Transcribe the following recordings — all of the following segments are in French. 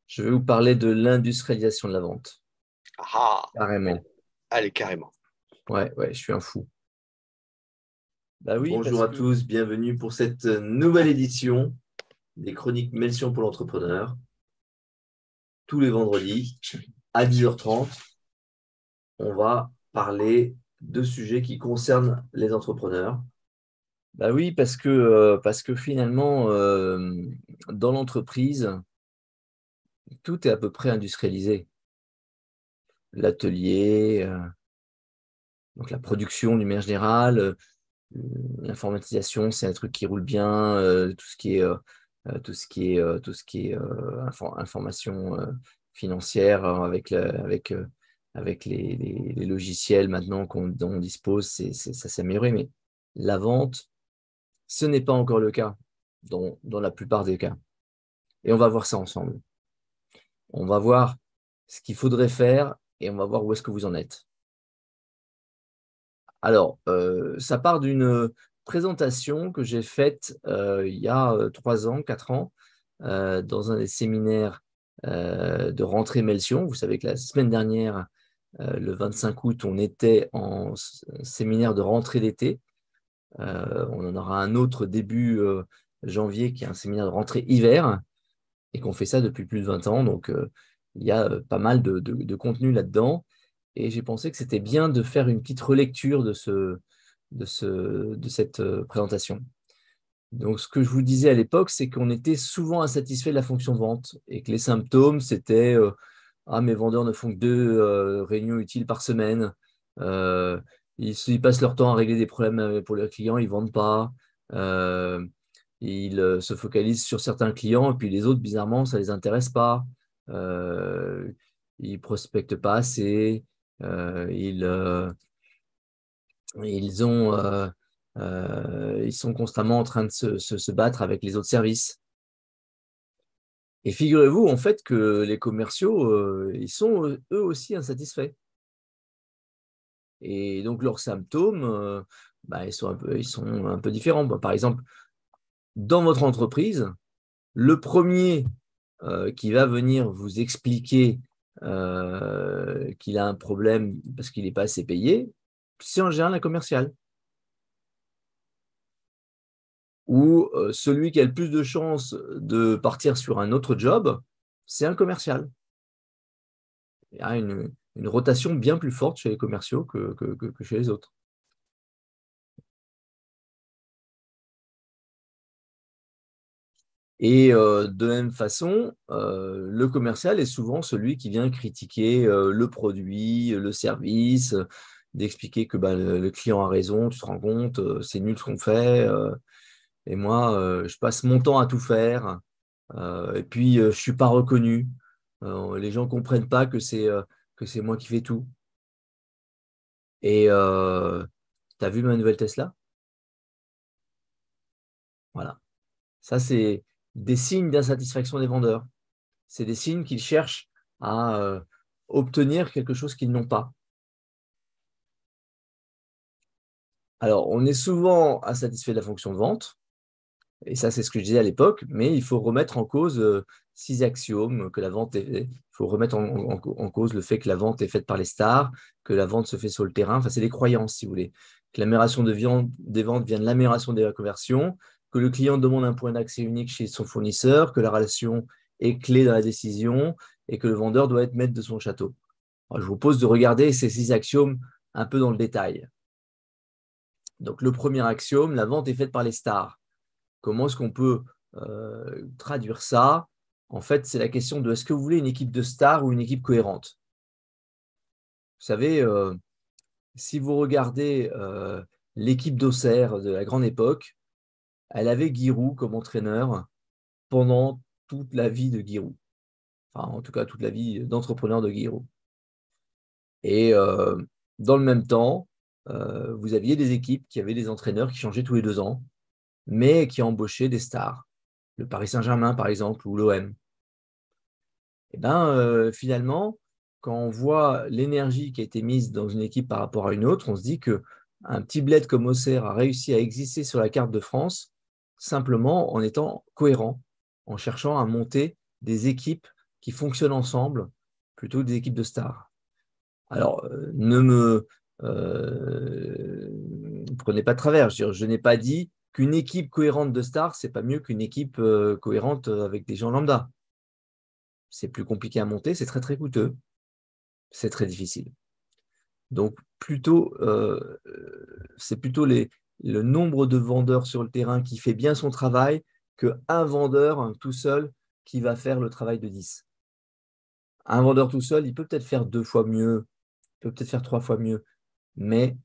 Je vais vous parler de l'industrialisation de la vente. Ah, Carrément. allez, carrément. Ouais, je suis un fou. Bah oui, Bonjour à tous, bienvenue pour cette nouvelle édition des Chroniques Melchior pour l'entrepreneur. Tous les vendredis à 10h30, on va parler de sujets qui concernent les entrepreneurs. Bah oui, parce que finalement, dans l'entreprise, tout est à peu près industrialisé. L'atelier, donc la production d'une manière générale, l'informatisation, c'est un truc qui roule bien, information financière avec les logiciels maintenant dont on dispose, ça s'est amélioré. Mais la vente, ce n'est pas encore le cas dans la plupart des cas. Et on va voir ça ensemble. On va voir ce qu'il faudrait faire et on va voir où est-ce que vous en êtes. Alors, ça part d'une présentation que j'ai faite il y a 3 ans, 4 ans, dans un des séminaires de rentrée Melchior. Vous savez que la semaine dernière, le 25 août, on était en séminaire de rentrée d'été. On en aura un autre début janvier qui est un séminaire de rentrée hiver et qu'on fait ça depuis plus de 20 ans. Donc, il y a pas mal de contenu là-dedans. Et j'ai pensé que c'était bien de faire une petite relecture de cette présentation. Donc, ce que je vous disais à l'époque, c'est qu'on était souvent insatisfait de la fonction de vente et que les symptômes, c'était mes vendeurs ne font que 2 réunions utiles par semaine. Ils passent leur temps à régler des problèmes pour leurs clients, ils ne vendent pas. Ils se focalisent sur certains clients et puis les autres, bizarrement, ça ne les intéresse pas. Ils ne prospectent pas assez. Ils sont constamment en train de se battre avec les autres services. Et figurez-vous en fait que les commerciaux, ils sont eux aussi insatisfaits. Et donc leurs symptômes, ils sont un peu différents. Par exemple, dans votre entreprise, le premier qui va venir vous expliquer qu'il a un problème parce qu'il n'est pas assez payé, c'est en général un commercial. Ou celui qui a le plus de chances de partir sur un autre job, c'est un commercial. Il y a une rotation bien plus forte chez les commerciaux que chez les autres. Et de la même façon, le commercial est souvent celui qui vient critiquer le produit, le service, d'expliquer que le client a raison, tu te rends compte, c'est nul ce qu'on fait. Et moi, je passe mon temps à tout faire. Et puis, je ne suis pas reconnu. Les gens ne comprennent pas que c'est moi qui fais tout. Et tu as vu ma nouvelle Tesla? Voilà. Ça, c'est des signes d'insatisfaction des vendeurs. C'est des signes qu'ils cherchent à obtenir quelque chose qu'ils n'ont pas. Alors, on est souvent insatisfait de la fonction de vente. Et ça, c'est ce que je disais à l'époque, mais il faut remettre en cause 6 axiomes que la vente il faut remettre en cause le fait que la vente est faite par les stars, que la vente se fait sur le terrain. Enfin, c'est des croyances, si vous voulez. Que l'amélioration des ventes vient de l'amélioration des conversions, que le client demande un point d'accès unique chez son fournisseur, que la relation est clé dans la décision et que le vendeur doit être maître de son château. Alors, je vous propose de regarder ces 6 axiomes un peu dans le détail. Donc, le premier axiome, la vente est faite par les stars. Comment est-ce qu'on peut traduire ça? En fait, c'est la question de est-ce que vous voulez une équipe de stars ou une équipe cohérente? Vous savez, si vous regardez l'équipe d'Auxerre de la grande époque, elle avait Giroud comme entraîneur pendant toute la vie de Giroud. Enfin, en tout cas, toute la vie d'entrepreneur de Giroud. Et dans le même temps, vous aviez des équipes qui avaient des entraîneurs qui changeaient tous les 2 ans, mais qui embauchaient des stars. Le Paris Saint-Germain, par exemple, ou l'OM. Et finalement, quand on voit l'énergie qui a été mise dans une équipe par rapport à une autre, on se dit qu'un petit bled comme Auxerre a réussi à exister sur la carte de France simplement en étant cohérent, en cherchant à monter des équipes qui fonctionnent ensemble plutôt que des équipes de stars. Alors, ne me prenez pas de travers. Je n'ai pas dit qu'une équipe cohérente de stars, c'est pas mieux qu'une équipe cohérente avec des gens lambda. C'est plus compliqué à monter, c'est très très coûteux, c'est très difficile. Donc, c'est plutôt le nombre de vendeurs sur le terrain qui fait bien son travail qu'un vendeur tout seul qui va faire le travail de 10. Un vendeur tout seul, il peut peut-être faire 2 fois mieux, il peut peut-être faire 3 fois mieux, mais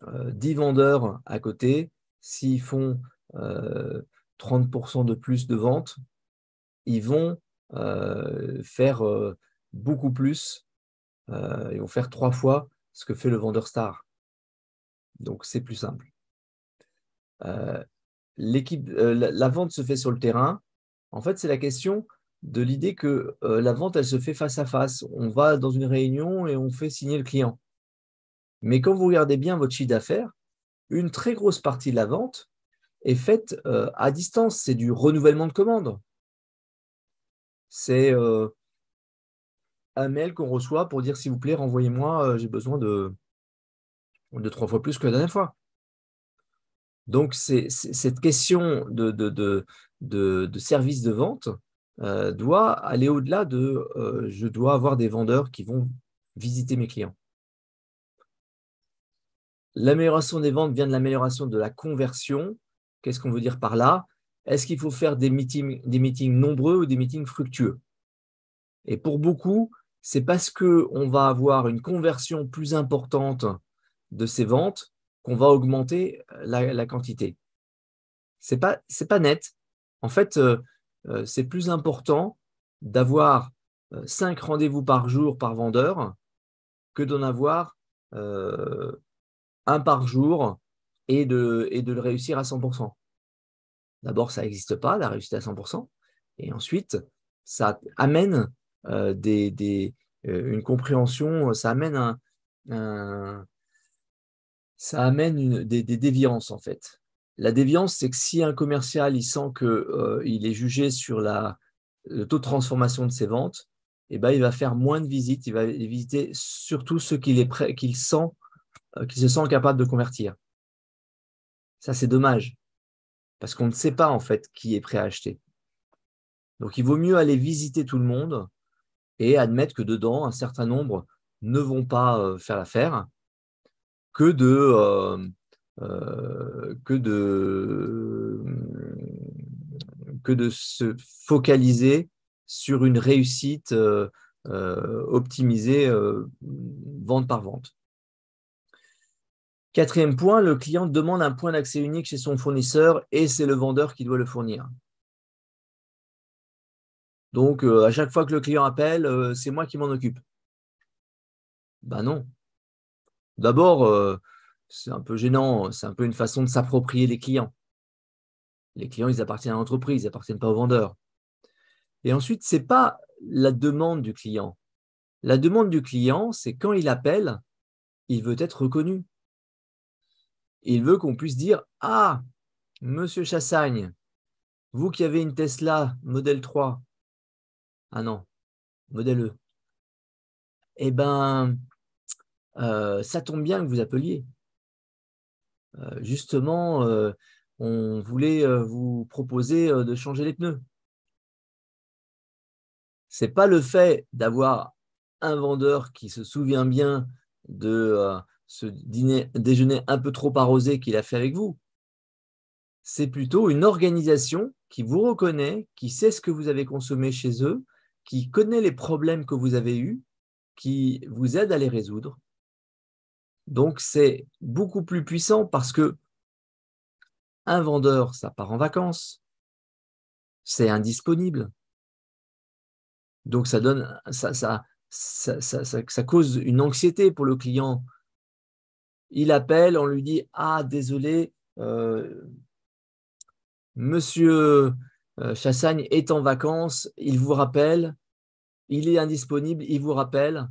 10 vendeurs à côté, s'ils font 30% de plus de ventes, ils vont faire beaucoup plus, ils vont faire 3 fois ce que fait le vendeur star. Donc, c'est plus simple. La vente se fait sur le terrain. En fait, c'est la question de l'idée que la vente, elle se fait face à face. On va dans une réunion et on fait signer le client. Mais quand vous regardez bien votre chiffre d'affaires, une très grosse partie de la vente est faite à distance. C'est du renouvellement de commande. C'est un mail qu'on reçoit pour dire, s'il vous plaît, renvoyez-moi, j'ai besoin de 3 fois plus que la dernière fois. Donc, cette question de service de vente doit aller au-delà de je dois avoir des vendeurs qui vont visiter mes clients. L'amélioration des ventes vient de l'amélioration de la conversion. Qu'est-ce qu'on veut dire par là? Est-ce qu'il faut faire des meetings nombreux ou des meetings fructueux? Et pour beaucoup, c'est parce qu'on va avoir une conversion plus importante de ces ventes qu'on va augmenter la quantité. C'est pas net. En fait, c'est plus important d'avoir 5 rendez-vous par jour par vendeur que d'en avoir un par jour et de le réussir à 100%. D'abord, ça n'existe pas, la réussite à 100%. Et ensuite, ça amène une compréhension, ça amène des déviances en fait. La déviance, c'est que si un commercial il sent qu'il est jugé sur le taux de transformation de ses ventes, eh ben, il va faire moins de visites, il va visiter surtout ceux qu'il se sent capable de convertir. Ça, c'est dommage, parce qu'on ne sait pas en fait qui est prêt à acheter. Donc, il vaut mieux aller visiter tout le monde et admettre que dedans, un certain nombre ne vont pas faire l'affaire que de se focaliser sur une réussite optimisée vente par vente. 4e point, le client demande un point d'accès unique chez son fournisseur et c'est le vendeur qui doit le fournir. Donc, à chaque fois que le client appelle, c'est moi qui m'en occupe. Ben non. D'abord, c'est un peu gênant, c'est un peu une façon de s'approprier les clients. Les clients, ils appartiennent à l'entreprise, ils n'appartiennent pas au vendeur. Et ensuite, ce n'est pas la demande du client. La demande du client, c'est quand il appelle, il veut être reconnu. Il veut qu'on puisse dire « Ah, monsieur Chassagne, vous qui avez une Tesla modèle 3, ah non, modèle E, eh bien, ça tombe bien que vous appeliez. Justement, on voulait vous proposer de changer les pneus. » Ce n'est pas le fait d'avoir un vendeur qui se souvient bien de ce déjeuner un peu trop arrosé qu'il a fait avec vous. C'est plutôt une organisation qui vous reconnaît, qui sait ce que vous avez consommé chez eux, qui connaît les problèmes que vous avez eus, qui vous aide à les résoudre. Donc, c'est beaucoup plus puissant parce que un vendeur, ça part en vacances, c'est indisponible. Donc, ça cause une anxiété pour le client. Il appelle, on lui dit « Ah, désolé, monsieur Chassagne est en vacances, il vous rappelle, il est indisponible, il vous rappelle. »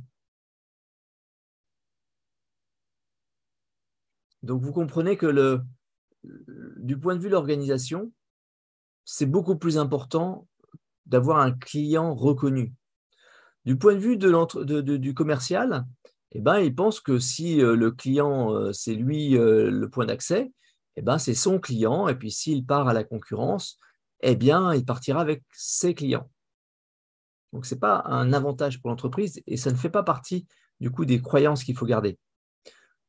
Donc, vous comprenez que du point de vue de l'organisation, c'est beaucoup plus important d'avoir un client reconnu. Du point de vue du commercial, eh ben, il pense que si le client, c'est lui le point d'accès, eh ben, c'est son client. Et puis, s'il part à la concurrence, eh bien, il partira avec ses clients. Donc, ce n'est pas un avantage pour l'entreprise et ça ne fait pas partie du coup des croyances qu'il faut garder.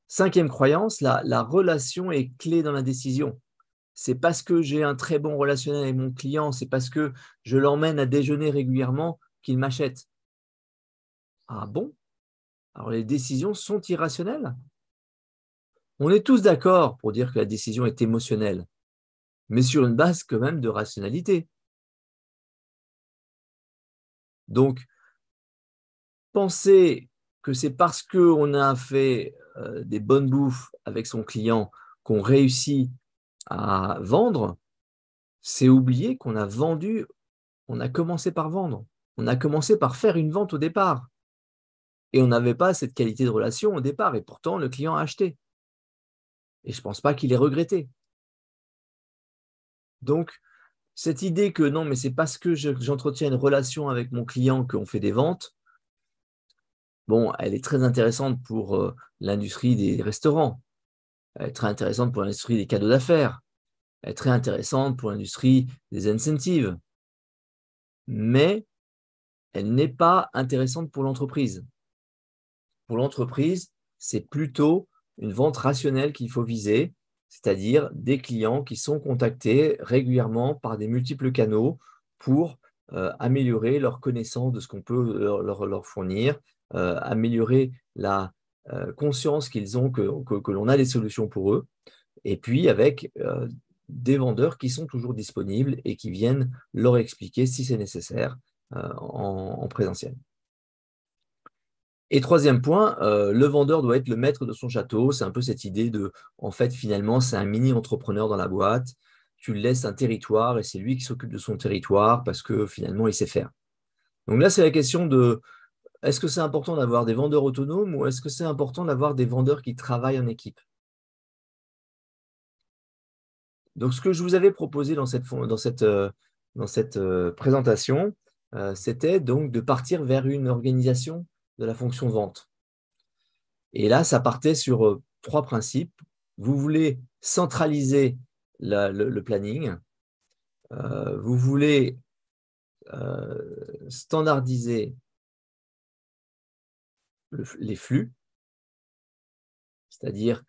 Cinquième croyance, la relation est clé dans la décision. C'est parce que j'ai un très bon relationnel avec mon client, c'est parce que je l'emmène à déjeuner régulièrement qu'il m'achète. Ah bon? Alors les décisions sont irrationnelles? On est tous d'accord pour dire que la décision est émotionnelle, mais sur une base quand même de rationalité. Donc, penser que c'est parce qu'on a fait des bonnes bouffes avec son client qu'on réussit à vendre, c'est oublier qu'on a vendu, on a commencé par vendre. On a commencé par faire une vente au départ. Et on n'avait pas cette qualité de relation au départ. Et pourtant, le client a acheté. Et je ne pense pas qu'il ait regretté. Donc, cette idée que non, mais c'est parce que j'entretiens une relation avec mon client qu'on fait des ventes, bon, elle est très intéressante pour l'industrie des restaurants. Elle est très intéressante pour l'industrie des cadeaux d'affaires. Elle est très intéressante pour l'industrie des incentives. Mais elle n'est pas intéressante pour l'entreprise. Pour l'entreprise, c'est plutôt une vente rationnelle qu'il faut viser, c'est-à-dire des clients qui sont contactés régulièrement par des multiples canaux pour améliorer leur connaissance de ce qu'on peut leur fournir, améliorer la conscience qu'ils ont que l'on a des solutions pour eux, et puis avec des vendeurs qui sont toujours disponibles et qui viennent leur expliquer si c'est nécessaire en présentiel. Et troisième point, le vendeur doit être le maître de son château. C'est un peu cette idée de, en fait, finalement, c'est un mini-entrepreneur dans la boîte. Tu le laisses un territoire et c'est lui qui s'occupe de son territoire parce que finalement, il sait faire. Donc là, c'est la question de, est-ce que c'est important d'avoir des vendeurs autonomes ou est-ce que c'est important d'avoir des vendeurs qui travaillent en équipe? Donc, ce que je vous avais proposé dans cette présentation, c'était donc de partir vers une organisation de la fonction vente. Et là, ça partait sur trois principes. Vous voulez centraliser le planning, vous voulez standardiser les flux, c'est-à-dire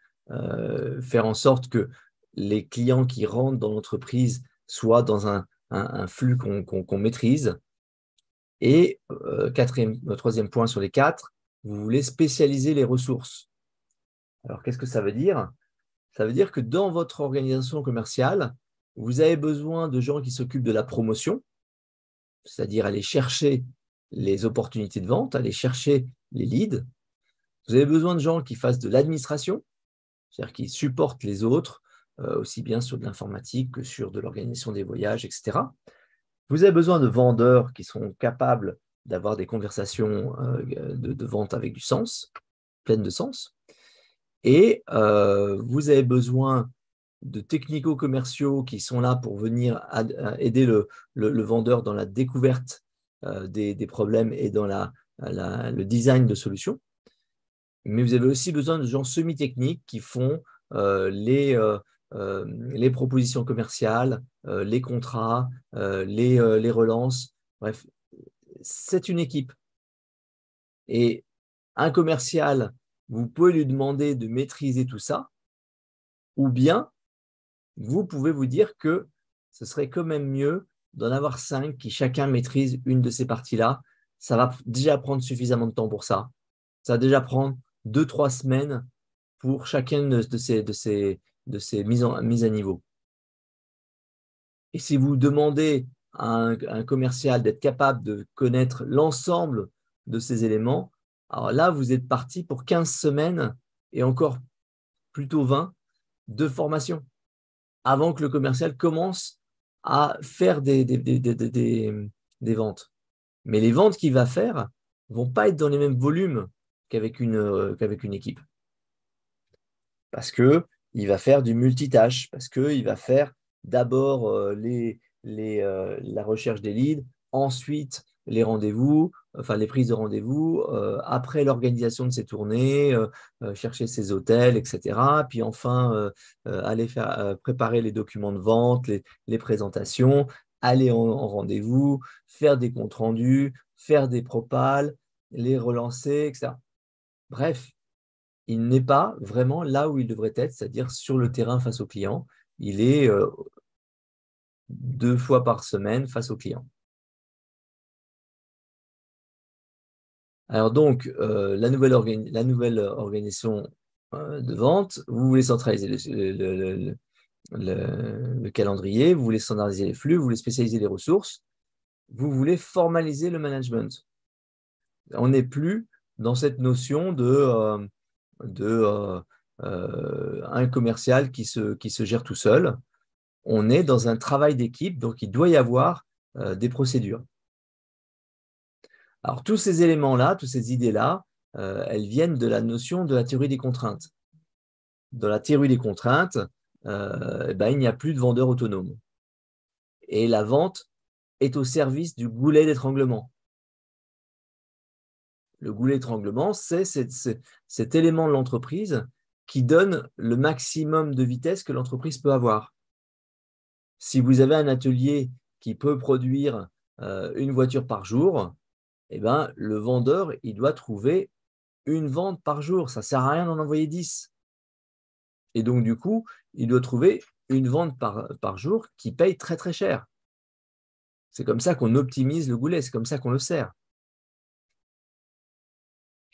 faire en sorte que les clients qui rentrent dans l'entreprise soient dans un flux qu'on maîtrise. Et troisième point sur les quatre, vous voulez spécialiser les ressources. Alors, qu'est-ce que ça veut dire? Ça veut dire que dans votre organisation commerciale, vous avez besoin de gens qui s'occupent de la promotion, c'est-à-dire aller chercher les opportunités de vente, aller chercher les leads. Vous avez besoin de gens qui fassent de l'administration, c'est-à-dire qui supportent les autres, aussi bien sur de l'informatique que sur de l'organisation des voyages, etc. Vous avez besoin de vendeurs qui sont capables d'avoir des conversations de vente avec du sens, pleines de sens. Et vous avez besoin de technico-commerciaux qui sont là pour venir aider le vendeur dans la découverte des problèmes et dans le design de solutions. Mais vous avez aussi besoin de gens semi-techniques qui font les propositions commerciales, les contrats, les relances. Bref, c'est une équipe. Et un commercial, vous pouvez lui demander de maîtriser tout ça, ou bien vous pouvez vous dire que ce serait quand même mieux d'en avoir 5 qui chacun maîtrise une de ces parties-là. Ça va déjà prendre suffisamment de temps pour ça. Ça va déjà prendre 2-3 semaines pour chacune de ces mises à niveau. Et si vous demandez à un commercial d'être capable de connaître l'ensemble de ces éléments, alors là, vous êtes parti pour 15 semaines et encore plutôt 20 de formation avant que le commercial commence à faire des ventes. Mais les ventes qu'il va faire ne vont pas être dans les mêmes volumes qu'avec une équipe. Parce qu'il va faire du multitâche, parce qu'il va faire d'abord la recherche des leads, ensuite les rendez-vous, enfin les prises de rendez-vous, après l'organisation de ses tournées, chercher ses hôtels, etc. Puis enfin, aller préparer les documents de vente, les présentations, aller en rendez-vous, faire des comptes rendus, faire des propals, les relancer, etc. Bref, il n'est pas vraiment là où il devrait être, c'est-à-dire sur le terrain face au client. Il est 2 fois par semaine face au client. Alors donc, la nouvelle organisation de vente, vous voulez centraliser le calendrier, vous voulez standardiser les flux, vous voulez spécialiser les ressources, vous voulez formaliser le management. On n'est plus dans cette notion un commercial qui se gère tout seul. On est dans un travail d'équipe, donc il doit y avoir des procédures. Alors, tous ces éléments-là, toutes ces idées-là, elles viennent de la notion de la théorie des contraintes. Dans la théorie des contraintes, il n'y a plus de vendeur autonome. Et la vente est au service du goulet d'étranglement. Le goulet d'étranglement, c'est cet élément de l'entreprise qui donne le maximum de vitesse que l'entreprise peut avoir. Si vous avez un atelier qui peut produire une voiture par jour, eh ben, le vendeur, il doit trouver une vente par jour. Ça ne sert à rien d'en envoyer 10. Et donc, du coup, il doit trouver une vente par jour qui paye très, très cher. C'est comme ça qu'on optimise le goulet, c'est comme ça qu'on le sert.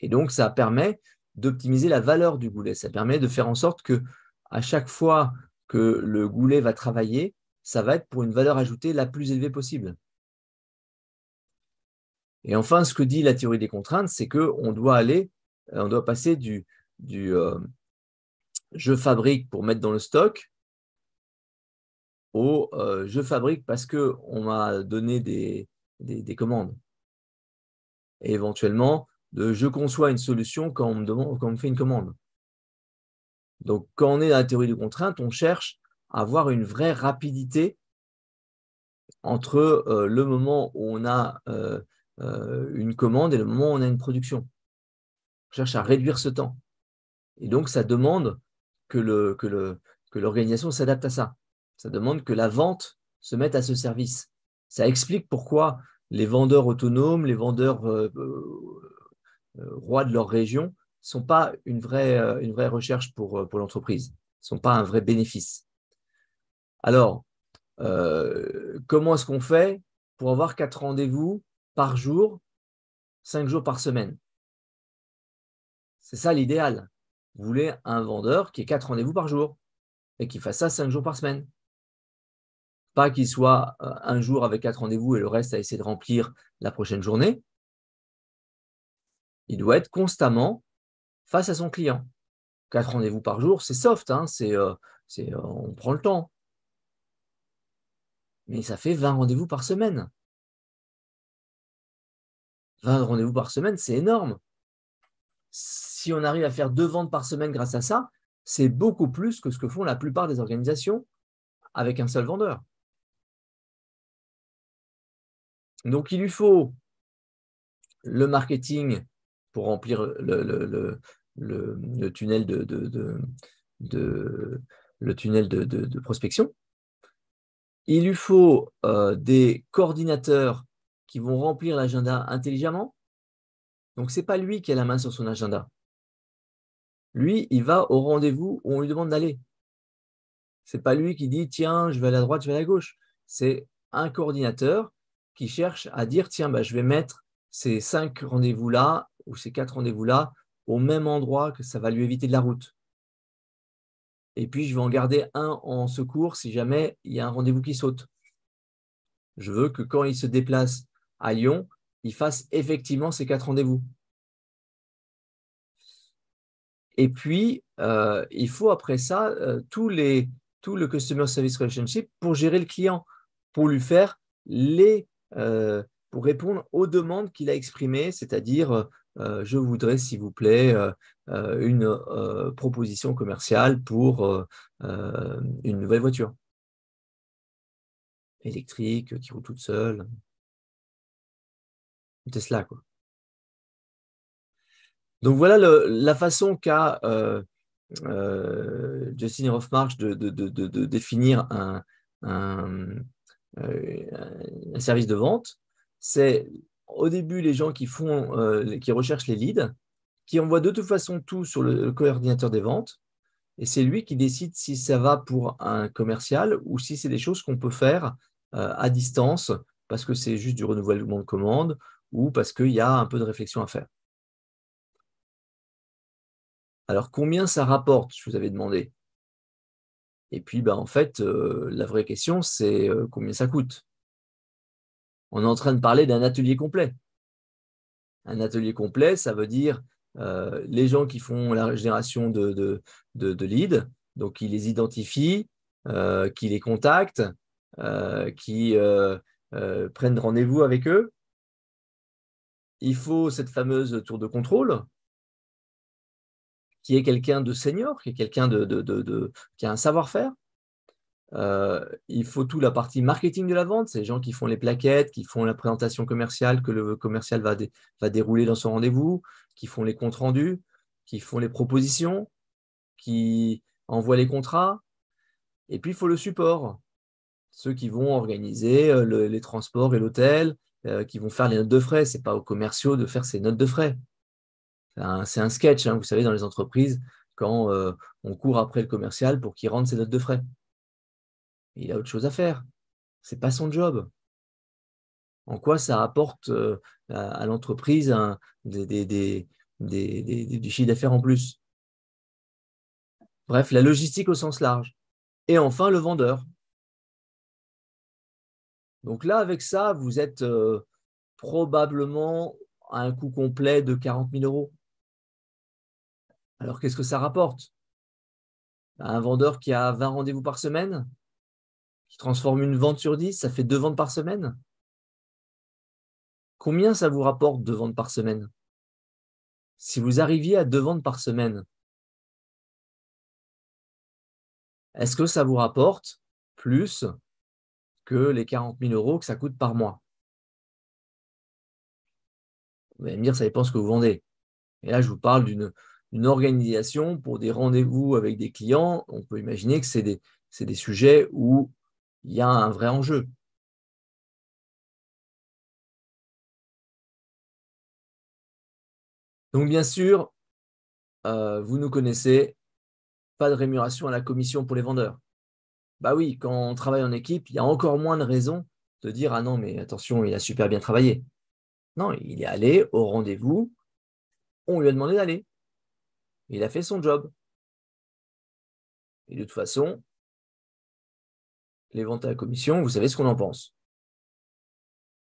Et donc, ça permet d'optimiser la valeur du goulet. Ça permet de faire en sorte que à chaque fois que le goulet va travailler, ça va être pour une valeur ajoutée la plus élevée possible. Et enfin, ce que dit la théorie des contraintes, c'est qu'on doit passer du je fabrique pour mettre dans le stock au je fabrique parce qu'on m'a donné des commandes. Et éventuellement, de je conçois une solution quand on me fait une commande. Donc, quand on est dans la théorie des contraintes, on cherche à avoir une vraie rapidité entre le moment où on a une commande et le moment où on a une production. On cherche à réduire ce temps. Et donc, ça demande que l'organisation s'adapte à ça. Ça demande que la vente se mette à ce service. Ça explique pourquoi les vendeurs autonomes, les vendeurs rois de leur région, ne sont pas une vraie recherche pour l'entreprise, ne sont pas un vrai bénéfice. Alors, comment est-ce qu'on fait pour avoir 4 rendez-vous par jour, 5 jours par semaine? C'est ça l'idéal. Vous voulez un vendeur qui ait 4 rendez-vous par jour et qui fasse ça 5 jours par semaine. Pas qu'il soit un jour avec 4 rendez-vous et le reste à essayer de remplir la prochaine journée. Il doit être constamment face à son client. 4 rendez-vous par jour, c'est soft, hein, on prend le temps. Mais ça fait 20 rendez-vous par semaine. 20 rendez-vous par semaine, c'est énorme. Si on arrive à faire 2 ventes par semaine grâce à ça, c'est beaucoup plus que ce que font la plupart des organisations avec un seul vendeur. Donc, il lui faut le marketing pour remplir le tunnel de prospection. Il lui faut des coordinateurs qui vont remplir l'agenda intelligemment. Donc, ce n'est pas lui qui a la main sur son agenda. Lui, il va au rendez-vous où on lui demande d'aller. Ce n'est pas lui qui dit « tiens, je vais à la droite, je vais à la gauche ». C'est un coordinateur qui cherche à dire « tiens, je vais mettre ces 5 rendez-vous-là ou ces 4 rendez-vous-là au même endroit que ça va lui éviter de la route. Et puis, je vais en garder un en secours si jamais il y a un rendez-vous qui saute. Je veux que quand il se déplace à Lyon, il fasse effectivement ces 4 rendez-vous. » Et puis, il faut après ça tout le Customer Service Relationship pour gérer le client, pour lui faire pour répondre aux demandes qu'il a exprimées, c'est-à-dire je voudrais, s'il vous plaît, une proposition commerciale pour une nouvelle voiture électrique qui roule toute seule. Tesla, quoi. Donc voilà la façon qu'a Justin Hofmarch de définir un service de vente. C'est au début les gens qui recherchent les leads, qui envoient de toute façon tout sur le coordinateur des ventes, et c'est lui qui décide si ça va pour un commercial ou si c'est des choses qu'on peut faire à distance parce que c'est juste du renouvellement de commande ou parce qu'il y a un peu de réflexion à faire. Alors, combien ça rapporte, je vous avais demandé. Et puis, en fait, la vraie question, c'est combien ça coûte. On est en train de parler d'un atelier complet. Un atelier complet, ça veut dire les gens qui font la génération de leads, donc qui les identifient, qui les contactent, qui prennent rendez-vous avec eux. Il faut cette fameuse tour de contrôle, qui est quelqu'un de senior, qui est quelqu'un qui a un savoir-faire. Il faut toute la partie marketing de la vente, c'est les gens qui font les plaquettes, qui font la présentation commerciale que le commercial va dérouler dans son rendez-vous, qui font les comptes rendus, qui font les propositions, qui envoient les contrats. Et puis, il faut le support, ceux qui vont organiser les transports et l'hôtel, qui vont faire les notes de frais. Ce n'est pas aux commerciaux de faire ces notes de frais. C'est un sketch, vous savez, dans les entreprises, quand on court après le commercial pour qu'il rende ses notes de frais. Il a autre chose à faire. Ce n'est pas son job. En quoi ça apporte à l'entreprise du chiffre d'affaires en plus? Bref, la logistique au sens large. Et enfin, le vendeur. Donc là, avec ça, vous êtes probablement à un coût complet de 40 000 €. Alors, qu'est-ce que ça rapporte? Un vendeur qui a 20 rendez-vous par semaine, qui transforme une vente sur 10, ça fait 2 ventes par semaine. Combien ça vous rapporte 2 ventes par semaine? Si vous arriviez à 2 ventes par semaine, est-ce que ça vous rapporte plus que les 40 000 € que ça coûte par mois? Vous allez me dire, ça dépend ce que vous vendez. Et là, je vous parle d'une organisation pour des rendez-vous avec des clients. On peut imaginer que c'est des sujets où il y a un vrai enjeu. Donc, bien sûr, vous nous connaissez, pas de rémunération à la commission pour les vendeurs. Bah oui, quand on travaille en équipe, il y a encore moins de raisons de dire « Ah non, mais attention, il a super bien travaillé ». Non, il est allé au rendez-vous, on lui a demandé d'aller. Il a fait son job. Et de toute façon, les ventes à la commission, vous savez ce qu'on en pense.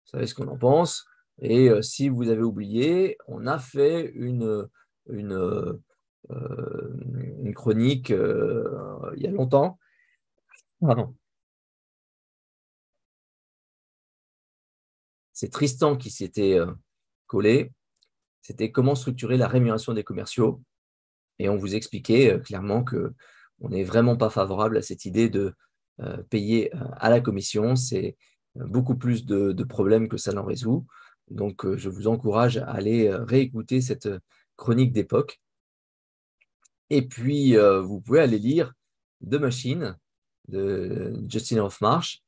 Vous savez ce qu'on en pense. Et si vous avez oublié, on a fait une chronique il y a longtemps. Pardon. C'est Tristan qui s'était collé. C'était comment structurer la rémunération des commerciaux. Et on vous expliquait clairement qu'on n'est vraiment pas favorable à cette idée de payer à la commission. C'est beaucoup plus de problèmes que ça n'en résout. Donc, je vous encourage à aller réécouter cette chronique d'époque. Et puis, vous pouvez aller lire The Machine de Justin Hofmarch.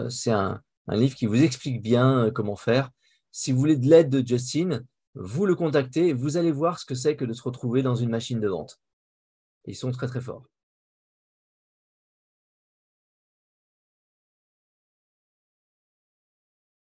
C'est un livre qui vous explique bien comment faire. Si vous voulez de l'aide de Justin, vous le contactez et vous allez voir ce que c'est que de se retrouver dans une machine de vente. Ils sont très, très forts.